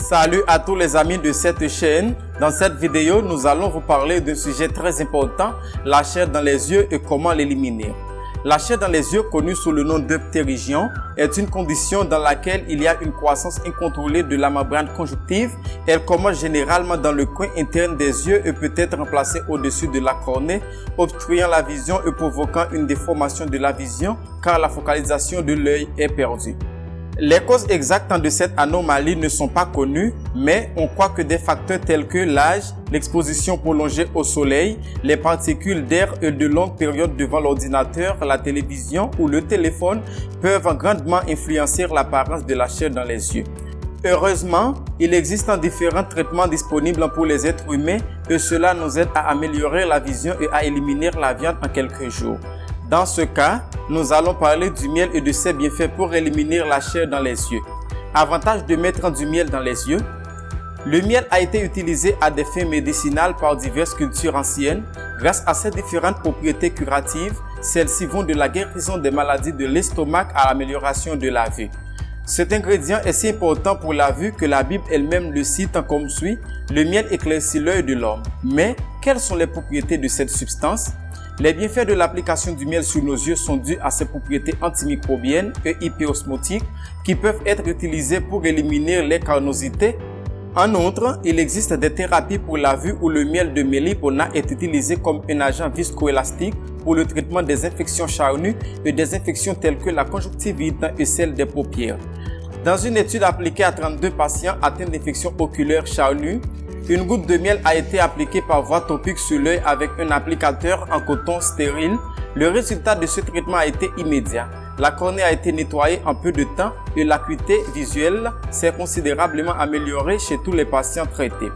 Salut à tous les amis de cette chaîne. Dans cette vidéo, nous allons vous parler d'un sujet très important, la chair dans les yeux et comment l'éliminer. La chair dans les yeux, connue sous le nom de ptérygion, est une condition dans laquelle il y a une croissance incontrôlée de la membrane conjonctive. Elle commence généralement dans le coin interne des yeux et peut être remplacée au-dessus de la cornée, obstruant la vision et provoquant une déformation de la vision car la focalisation de l'œil est perdue. Les causes exactes de cette anomalie ne sont pas connues, mais on croit que des facteurs tels que l'âge, l'exposition prolongée au soleil, les particules d'air et de longues périodes devant l'ordinateur, la télévision ou le téléphone peuvent grandement influencer l'apparence de la chair dans les yeux. Heureusement, il existe différents traitements disponibles pour les êtres humains et cela nous aide à améliorer la vision et à éliminer la viande en quelques jours. Dans ce cas, nous allons parler du miel et de ses bienfaits pour éliminer la chair dans les yeux. Avantage de mettre du miel dans les yeux. Le miel a été utilisé à des fins médicinales par diverses cultures anciennes. Grâce à ses différentes propriétés curatives, celles-ci vont de la guérison des maladies de l'estomac à l'amélioration de la vue. Cet ingrédient est si important pour la vue que la Bible elle-même le cite comme suit: le miel éclaircit l'œil de l'homme. Mais, quelles sont les propriétés de cette substance? Les bienfaits de l'application du miel sur nos yeux sont dus à ses propriétés antimicrobiennes et hyperosmotiques qui peuvent être utilisées pour éliminer les carnosités. En outre, il existe des thérapies pour la vue où le miel de mélipona est utilisé comme un agent viscoélastique pour le traitement des infections charnues et des infections telles que la conjonctivite et celle des paupières. Dans une étude appliquée à 32 patients atteints d'infections oculaires charnues, une goutte de miel a été appliquée par voie topique sur l'œil avec un applicateur en coton stérile. Le résultat de ce traitement a été immédiat. La cornée a été nettoyée en peu de temps et l'acuité visuelle s'est considérablement améliorée chez tous les patients traités.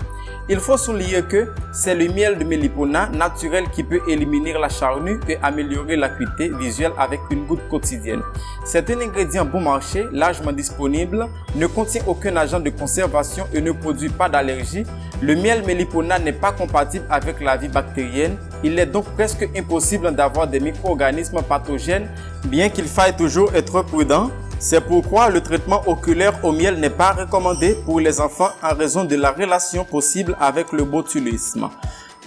Il faut souligner que c'est le miel de mélipona naturel qui peut éliminer la charnue et améliorer l'acuité visuelle avec une goutte quotidienne. C'est un ingrédient bon marché, largement disponible, ne contient aucun agent de conservation et ne produit pas d'allergie. Le miel mélipona n'est pas compatible avec la vie bactérienne. Il est donc presque impossible d'avoir des micro-organismes pathogènes, bien qu'il faille toujours être prudent. C'est pourquoi le traitement oculaire au miel n'est pas recommandé pour les enfants en raison de la relation possible avec le botulisme.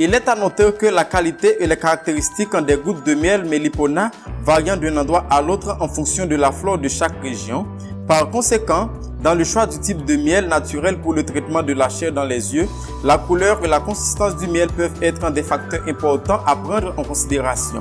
Il est à noter que la qualité et les caractéristiques des gouttes de miel mélipona varient d'un endroit à l'autre en fonction de la flore de chaque région. Par conséquent, dans le choix du type de miel naturel pour le traitement de la chair dans les yeux, la couleur et la consistance du miel peuvent être des facteurs importants à prendre en considération.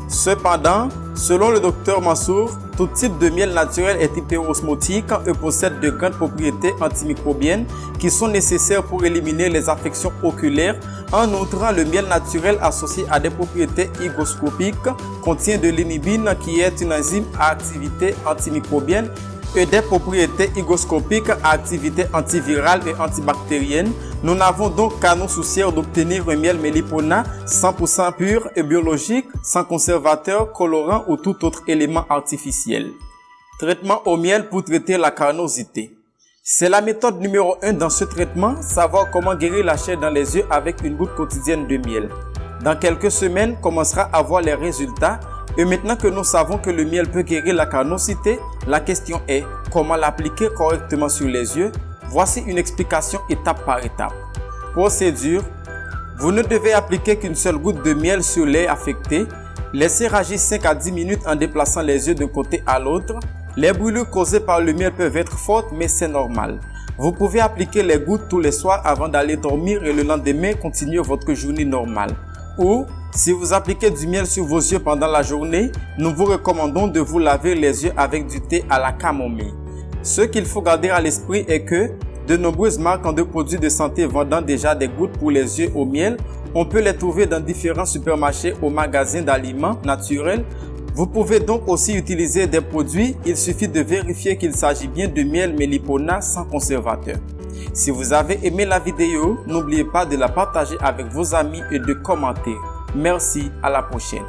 Cependant, selon le Dr Mansour, tout type de miel naturel est hyperosmotique et possède de grandes propriétés antimicrobiennes qui sont nécessaires pour éliminer les affections oculaires. En outre, le miel naturel associé à des propriétés hygroscopiques contient de l'inhibine qui est une enzyme à activité antimicrobienne et des propriétés hygroscopiques à activité antivirale et antibactérienne. Nous n'avons donc qu'à nous soucier d'obtenir un miel mélipona 100% pur et biologique, sans conservateur, colorant ou tout autre élément artificiel. Traitement au miel pour traiter la carnosité. C'est la méthode numéro 1 dans ce traitement, savoir comment guérir la chair dans les yeux avec une goutte quotidienne de miel. Dans quelques semaines, commencera à voir les résultats. Et maintenant que nous savons que le miel peut guérir la carnosité, la question est comment l'appliquer correctement sur les yeux. Voici une explication étape par étape. Procédure. Vous ne devez appliquer qu'une seule goutte de miel sur l'œil affecté. Laissez agir 5 à 10 minutes en déplaçant les yeux d'un côté à l'autre. Les brûlures causées par le miel peuvent être fortes, mais c'est normal. Vous pouvez appliquer les gouttes tous les soirs avant d'aller dormir et le lendemain continuer votre journée normale. Ou, si vous appliquez du miel sur vos yeux pendant la journée, nous vous recommandons de vous laver les yeux avec du thé à la camomille. Ce qu'il faut garder à l'esprit est que de nombreuses marques de produits de santé vendant déjà des gouttes pour les yeux au miel, on peut les trouver dans différents supermarchés ou magasins d'aliments naturels. Vous pouvez donc aussi utiliser des produits, il suffit de vérifier qu'il s'agit bien de miel mélipona sans conservateur. Si vous avez aimé la vidéo, n'oubliez pas de la partager avec vos amis et de commenter. Merci, à la prochaine.